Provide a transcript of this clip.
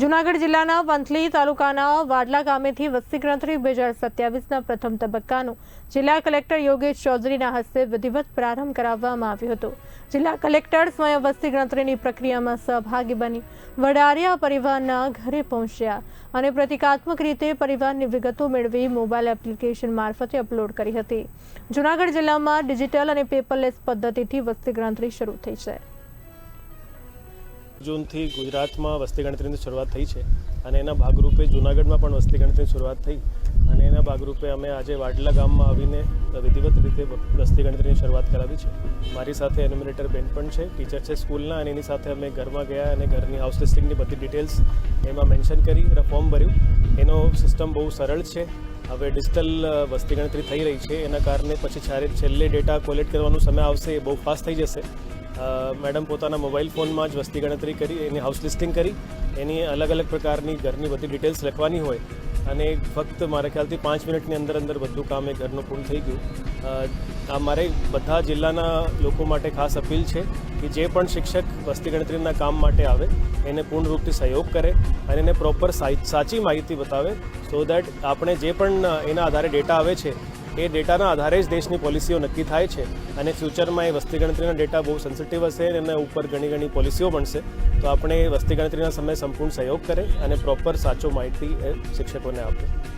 જૂનાગઢ જિલ્લાના વંથલી તાલુકાના વાડલા ગામેથી વસ્તી ગણતરી 2027ના પ્રથમ તબક્કાનો જિલ્લા કલેક્ટર યોગેશ ચૌધરીના હસ્તે વિધિવત પ્રારંભ કરાવવામાં આવ્યો હતો। જિલ્લા કલેક્ટર સ્વયં વસ્તી ગણતરીની પ્રક્રિયામાં સહભાગી બની વડારિયા પરિવારના ઘરે પહોંચ્યા અને પ્રતિકાત્મક રીતે પરિવારની વિગતો મેળવી મોબાઈલ એપ્લિકેશન મારફતે અપલોડ કરી હતી। જૂનાગઢ જિલ્લામાં ડિજિટલ અને પેપરલેસ પદ્ધતિથી વસ્તી ગણતરી શરૂ થઈ છે। જૂનથી ગુજરાતમાં વસ્તી ગણતરીની શરૂઆત થઈ છે અને એના ભાગરૂપે જૂનાગઢમાં પણ વસ્તી ગણતરીની શરૂઆત થઈ અને એના ભાગરૂપે અમે આજે વાડલા ગામમાં આવીને વિધિવત રીતે વસ્તી ગણતરીની શરૂઆત કરાવી છે। મારી સાથે એન્યુમરેટર બેન પણ છે, ટીચર છે સ્કૂલના, અને એની સાથે અમે ઘરમાં ગયા અને ઘરની હાઉસ લિસ્ટિંગની બધી ડિટેલ્સ એમાં મેન્શન કરી ફોર્મ ભર્યું। એનો સિસ્ટમ બહુ સરળ છે। હવે ડિજિટલ વસ્તી ગણતરી થઈ રહી છે, એના કારણે પછી છેલ્લે ડેટા કોલેક્ટ કરવાનો સમય આવશે એ બહુ ફાસ્ટ થઈ જશે। મેડમ પોતાના મોબાઈલ ફોનમાં જ વસ્તી ગણતરી કરી, એની હાઉસ લિસ્ટિંગ કરી, એની અલગ અલગ પ્રકારની ઘરની બધી ડિટેલ્સ લખવાની હોય અને ફક્ત મારા ખ્યાલથી 5 મિનિટની અંદર બધું કામ એ ઘરનું પૂર્ણ થઈ ગયું। આ મારે બધા જિલ્લાના લોકો માટે ખાસ અપીલ છે કે જે પણ શિક્ષક વસ્તી ગણતરીના કામ માટે આવે એને પૂર્ણ રૂપથી સહયોગ કરે અને એને પ્રોપર સાચી માહિતી બતાવે, સો દેટ આપણે જે પણ એના આધારે ડેટા આવે છે એ ડેટાના આધારે જ દેશની પોલિસીઓ નક્કી થાય છે અને ફ્યુચરમાં એ વસ્તી ગણતરીના ડેટા બહુ સેન્સિટિવ હશે અને એના ઉપર ઘણી પોલિસીઓ બનશે। તો આપણે વસ્તી ગણતરીના સમયે સંપૂર્ણ સહયોગ કરે અને પ્રોપર સાચો માહિતી શિક્ષકોને આપે।